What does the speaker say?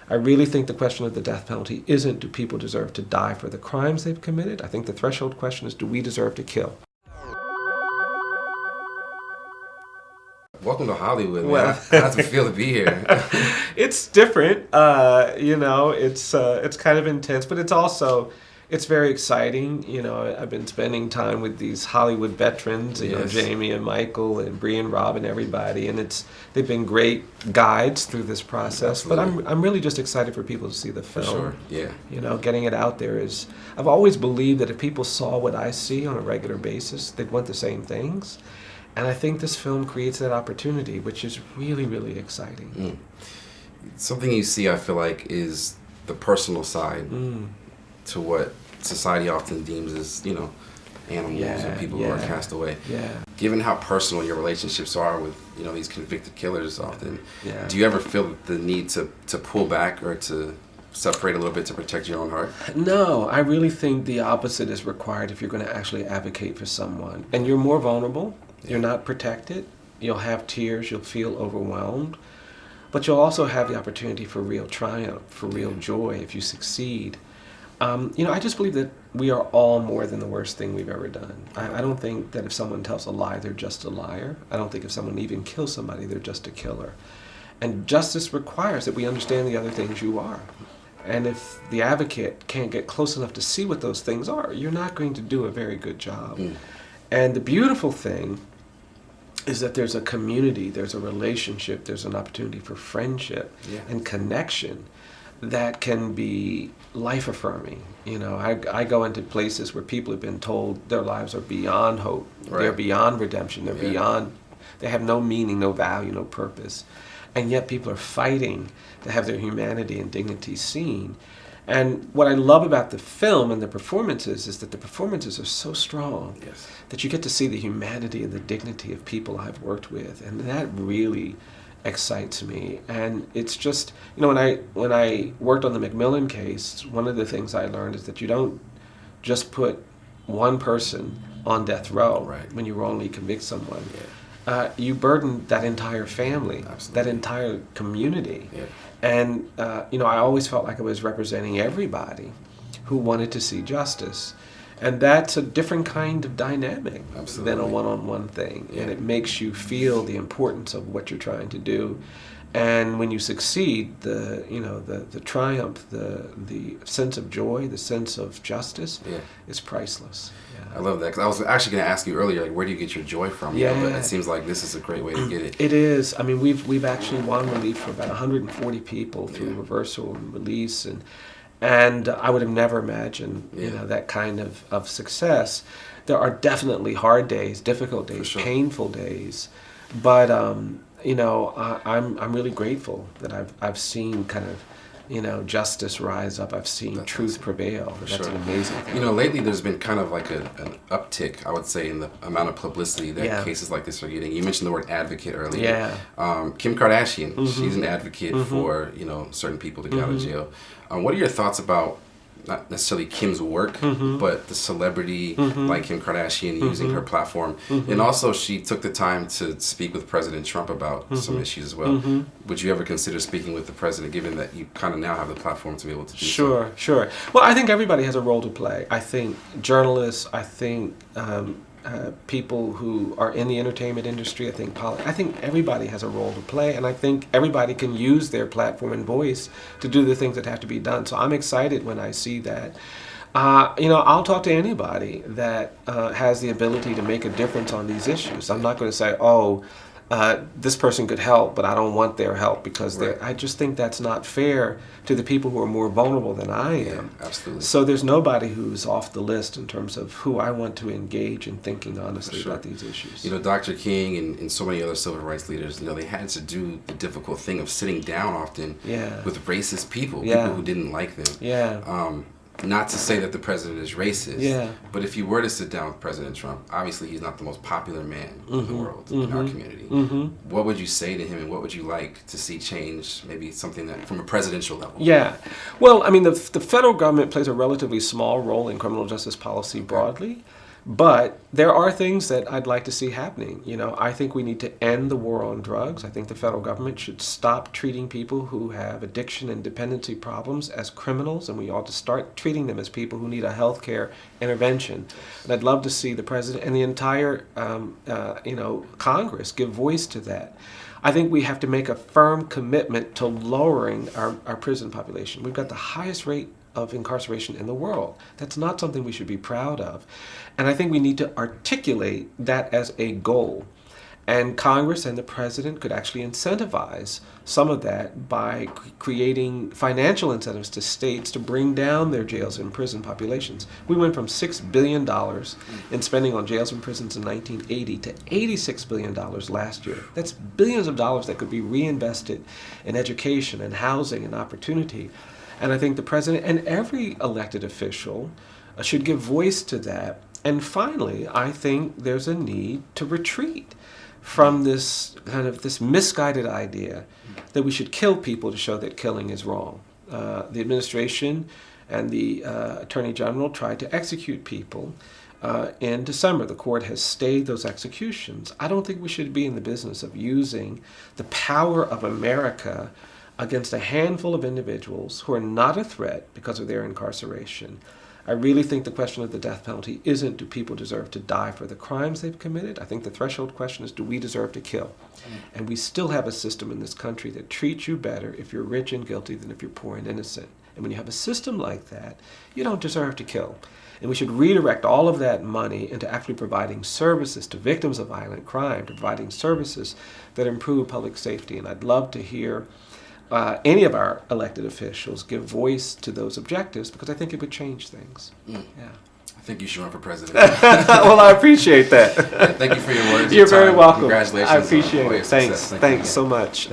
I really think the question of the death penalty isn't do people deserve to die for the crimes they've committed. I think the threshold question is do we deserve to kill? Welcome to Hollywood, man. Well, How does it feel to be here? it's different. It's kind of intense, but it's very exciting. I've been spending time with these Hollywood veterans, Jamie and Michael and Bree and Rob and everybody, and they've been great guides through this process. Absolutely. But I'm really just excited for people to see the film. For sure, yeah. Getting it out there is. I've always believed that if people saw what I see on a regular basis, they'd want the same things. And I think this film creates that opportunity, which is really, really exciting. Something you see, I feel like, is the personal side to what society often deems as, animals or people who are cast away. Yeah. Given how personal your relationships are with, these convicted killers often, Yeah. do you ever feel the need to pull back or to separate a little bit to protect your own heart? No, I really think the opposite is required if you're going to actually advocate for someone. And you're more vulnerable. You're not protected. You'll have tears. You'll feel overwhelmed. But you'll also have the opportunity for real triumph, for real joy if you succeed. I just believe that we are all more than the worst thing we've ever done. I don't think that if someone tells a lie, they're just a liar. I don't think if someone even kills somebody, they're just a killer. And justice requires that we understand the other things you are. And if the advocate can't get close enough to see what those things are, you're not going to do a very good job. And the beautiful thing is that there's a community, there's a relationship, there's an opportunity for friendship and connection that can be life-affirming. I go into places where people have been told their lives are beyond hope, they're beyond redemption, they have no meaning, no value, no purpose. And yet people are fighting to have their humanity and dignity seen. And what I love about the film and the performances is that the performances are so strong that you get to see the humanity and the dignity of people I've worked with, and that really excites me. And it's just, when I worked on the McMillan case, one of the things I learned is that you don't just put one person on death row when you wrongly convict someone. You burden that entire family, that entire community. And, I always felt like I was representing everybody who wanted to see justice. And that's a different kind of dynamic than a one-on-one thing. And it makes you feel the importance of what you're trying to do. And when you succeed, the triumph, the sense of joy, the sense of justice is priceless. I love that, because I was actually going to ask you earlier, where do you get your joy from? But it seems like this is a great way to get it. It is. I mean, we've actually won relief for about 140 people through reversal and release, and I would have never imagined that kind of success. There are definitely hard days, difficult days, painful days, but I'm really grateful that I've seen kind of justice rise up. I've seen truth prevail. That's an amazing thing. Lately there's been kind of like an uptick, I would say, in the amount of publicity that cases like this are getting. You mentioned the word advocate earlier. Kim Kardashian, she's an advocate for, certain people to get out of jail. What are your thoughts about not necessarily Kim's work, but the celebrity like Kim Kardashian using her platform? And also she took the time to speak with President Trump about some issues as well. Would you ever consider speaking with the president, given that you kind of now have the platform to be able to do so? Sure. Well, I think everybody has a role to play. I think journalists, I think people who are in the entertainment industry, I think everybody has a role to play, and I think everybody can use their platform and voice to do the things that have to be done. So I'm excited when I see that. I'll talk to anybody that has the ability to make a difference on these issues. I'm not going to say, this person could help, but I don't want their help, because I just think that's not fair to the people who are more vulnerable than I am. Absolutely. So there's nobody who's off the list in terms of who I want to engage in thinking honestly about these issues. Dr. King and so many other civil rights leaders, they had to do the difficult thing of sitting down often with racist people who didn't like them. Not to say that the president is racist, but if you were to sit down with President Trump, obviously he's not the most popular man in the world, in our community. What would you say to him, and what would you like to see change, maybe something that from a presidential level? Well, I mean, the federal government plays a relatively small role in criminal justice policy broadly. But there are things that I'd like to see happening. You know, I think we need to end the war on drugs. I think the federal government should stop treating people who have addiction and dependency problems as criminals, and we ought to start treating them as people who need a health care intervention. And I'd love to see the president and the entire, Congress give voice to that. I think we have to make a firm commitment to lowering our prison population. We've got the highest rate of incarceration in the world. That's not something we should be proud of. And I think we need to articulate that as a goal. And Congress and the president could actually incentivize some of that by creating financial incentives to states to bring down their jails and prison populations. We went from $6 billion in spending on jails and prisons in 1980 to $86 billion last year. That's billions of dollars that could be reinvested in education and housing and opportunity. And I think the president and every elected official should give voice to that. And finally, I think there's a need to retreat from this misguided idea that we should kill people to show that killing is wrong. The administration and the Attorney General tried to execute people in December. The court has stayed those executions. I don't think we should be in the business of using the power of America against a handful of individuals who are not a threat because of their incarceration. I really think the question of the death penalty isn't do people deserve to die for the crimes they've committed. I think the threshold question is do we deserve to kill? And we still have a system in this country that treats you better if you're rich and guilty than if you're poor and innocent. And when you have a system like that, you don't deserve to kill. And we should redirect all of that money into actually providing services to victims of violent crime, to providing services that improve public safety. And I'd love to hear any of our elected officials give voice to those objectives because I think it would change things. Yeah. I think you should run for president. Well, I appreciate that. Thank you for your words. You're very welcome. Congratulations. I appreciate it. Thanks. Thanks so much.